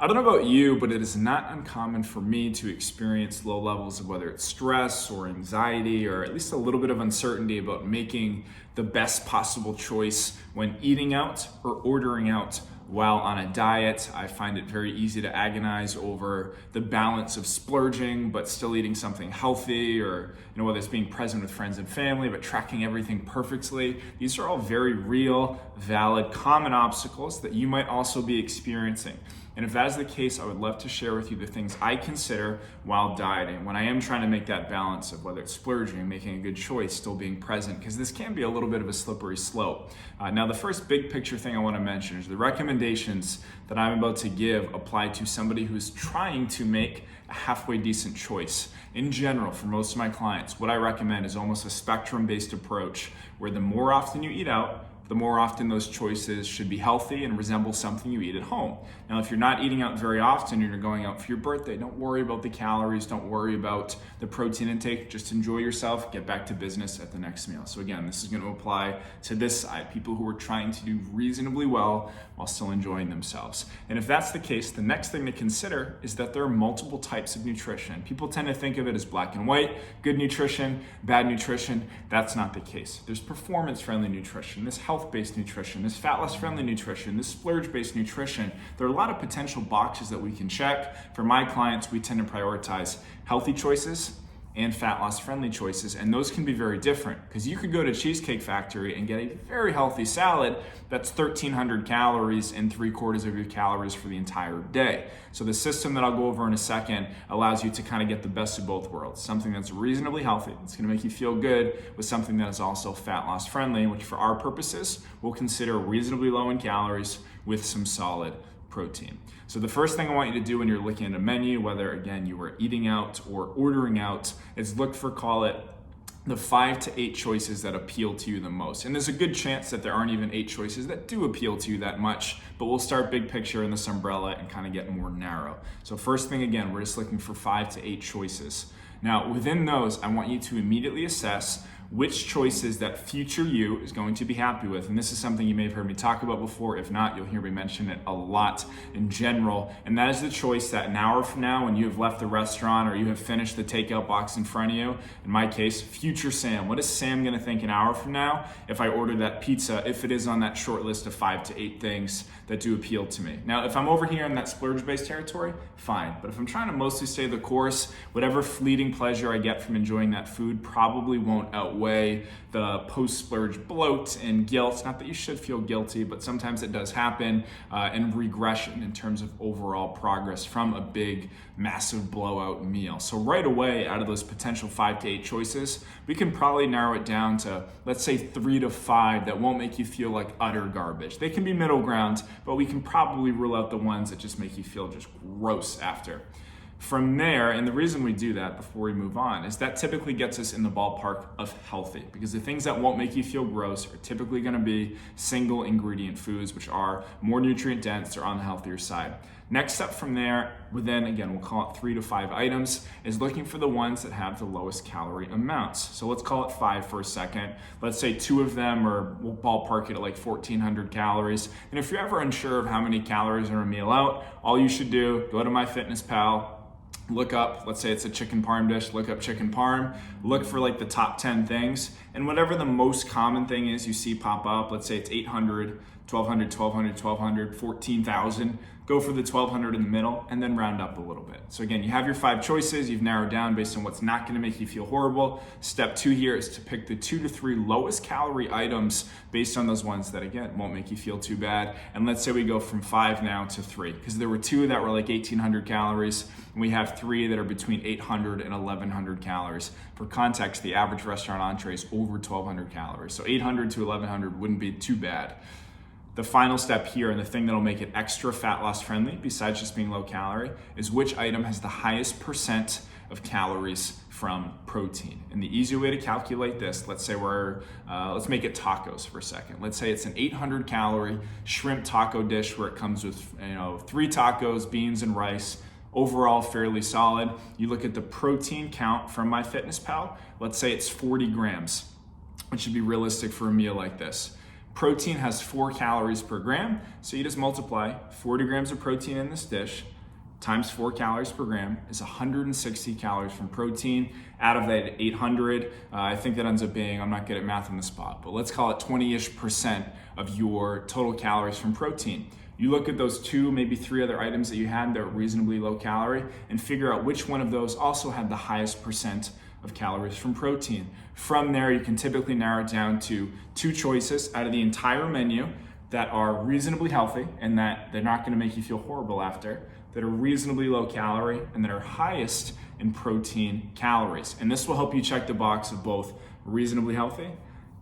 I don't know about you, but it is not uncommon for me to experience low levels of whether it's stress or anxiety or at least a little bit of uncertainty about making the best possible choice when eating out or ordering out while on a diet. I find it very easy to agonize over the balance of splurging but still eating something healthy, or whether it's being present with friends and family but tracking everything perfectly. These are all very real, valid, common obstacles that you might also be experiencing. And if that is the case, I would love to share with you the things I consider while dieting, when I am trying to make that balance of whether it's splurging, making a good choice, still being present, because this can be a little bit of a slippery slope. Now, the first big picture thing I want to mention is the recommendations that I'm about to give apply to somebody who's trying to make a halfway decent choice. In general, for most of my clients, what I recommend is almost a spectrum-based approach where the more often you eat out, the more often those choices should be healthy and resemble something you eat at home. Now, if you're not eating out very often and you're going out for your birthday, don't worry about the calories, don't worry about the protein intake, just enjoy yourself, get back to business at the next meal. So again, this is going to apply to this side, people who are trying to do reasonably well while still enjoying themselves. And if that's the case, the next thing to consider is that there are multiple types of nutrition. People tend to think of it as black and white, good nutrition, bad nutrition. That's not the case. There's performance-friendly nutrition, this health-based nutrition, this fat loss-friendly nutrition, this splurge-based nutrition. There are a lot of potential boxes that we can check. For my clients, we tend to prioritize healthy choices and fat loss friendly choices, and those can be very different, because you could go to Cheesecake Factory and get a very healthy salad that's 1,300 calories and 3/4 of your calories for the entire day. So the system that I'll go over in a second allows you to kind of get the best of both worlds, something that's reasonably healthy, it's going to make you feel good, with something that is also fat loss friendly, which for our purposes we'll consider reasonably low in calories with some solid protein. So the first thing I want you to do when you're looking at a menu, whether again you were eating out or ordering out, is look for, call it, the 5 to 8 choices that appeal to you the most. And there's a good chance that there aren't even 8 choices that do appeal to you that much, but we'll start big picture in this umbrella and kind of get more narrow. So first thing, again, we're just looking for 5 to 8 choices. Now, within those, I want you to immediately assess which choices that future you is going to be happy with. And this is something you may have heard me talk about before. If not, you'll hear me mention it a lot in general. And that is the choice that an hour from now, when you have left the restaurant or you have finished the takeout box in front of you, in my case, future Sam. What is Sam gonna think an hour from now if I order that pizza, if it is on that short list of 5 to 8 things that do appeal to me? Now, if I'm over here in that splurge-based territory, fine. But if I'm trying to mostly stay the course, whatever fleeting pleasure I get from enjoying that food probably won't outweigh the post-splurge bloat and guilt. Not that you should feel guilty, but sometimes it does happen, and regression in terms of overall progress from a big, massive blowout meal. So right away, out of those potential 5 to 8 choices, we can probably narrow it down to, let's say, 3 to 5 that won't make you feel like utter garbage. They can be middle ground, but we can probably rule out the ones that just make you feel just gross after. From there, and the reason we do that before we move on is that typically gets us in the ballpark of healthy, because the things that won't make you feel gross are typically going to be single ingredient foods, which are more nutrient dense or on the healthier side. Next step from there, within, again, we'll call it 3 to 5 items, is looking for the ones that have the lowest calorie amounts. So let's call it 5 for a second. Let's say 2 of them are, we'll ballpark it at like 1,400 calories. And if you're ever unsure of how many calories are in a meal out, all you should do, go to MyFitnessPal, look up, let's say it's a chicken parm dish, look up chicken parm, look for like the top 10 things, and whatever the most common thing is you see pop up, let's say it's 800, 1,200, 1,200, 1,200, 14,000, go for the 1,200 in the middle, and then round up a little bit. So again, you have your 5 choices, you've narrowed down based on what's not gonna make you feel horrible. Step 2 here is to pick the 2 to 3 lowest calorie items based on those ones that, again, won't make you feel too bad. And let's say we go from 5 now to 3, because there were 2 that were like 1,800 calories, and we have 3 that are between 800 and 1,100 calories. For context, the average restaurant entree is over 1,200 calories. So 800 to 1,100 wouldn't be too bad. The final step here, and the thing that'll make it extra fat loss friendly, besides just being low calorie, is which item has the highest percent of calories from protein. And the easy way to calculate this, let's say let's make it tacos for a second. Let's say it's an 800 calorie shrimp taco dish where it comes with 3 tacos, beans and rice, overall fairly solid. You look at the protein count from MyFitnessPal, let's say it's 40 grams, which should be realistic for a meal like this. Protein has 4 calories per gram, so you just multiply 40 grams of protein in this dish times 4 calories per gram is 160 calories from protein. Out of that 800, I think that ends up being, I'm not good at math on the spot, but let's call it 20-ish% of your total calories from protein. You look at those 2, maybe 3 other items that you had that are reasonably low calorie and figure out which one of those also had the highest percent of calories from protein. From there, you can typically narrow it down to 2 choices out of the entire menu that are reasonably healthy and that they're not going to make you feel horrible after, that are reasonably low calorie, and that are highest in protein calories. And this will help you check the box of both reasonably healthy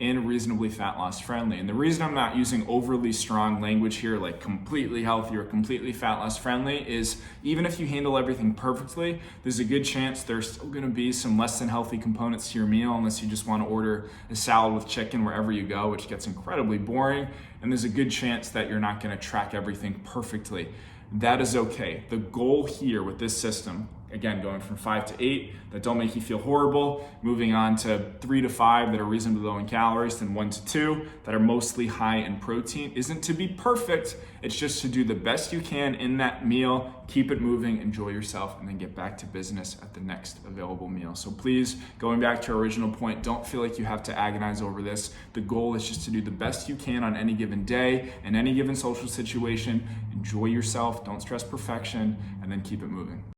and reasonably fat loss friendly. And the reason I'm not using overly strong language here, like completely healthy or completely fat loss friendly, is even if you handle everything perfectly, there's a good chance there's still gonna be some less than healthy components to your meal, unless you just wanna order a salad with chicken wherever you go, which gets incredibly boring. And there's a good chance that you're not gonna track everything perfectly. That is okay. The goal here with this system, again, going from 5 to 8 that don't make you feel horrible, moving on to 3 to 5 that are reasonably low in calories, then 1 to 2 that are mostly high in protein, isn't to be perfect. It's just to do the best you can in that meal, keep it moving, enjoy yourself, and then get back to business at the next available meal. So please, going back to our original point, don't feel like you have to agonize over this. The goal is just to do the best you can on any given day, in any given social situation. Enjoy yourself, don't stress perfection, and then keep it moving.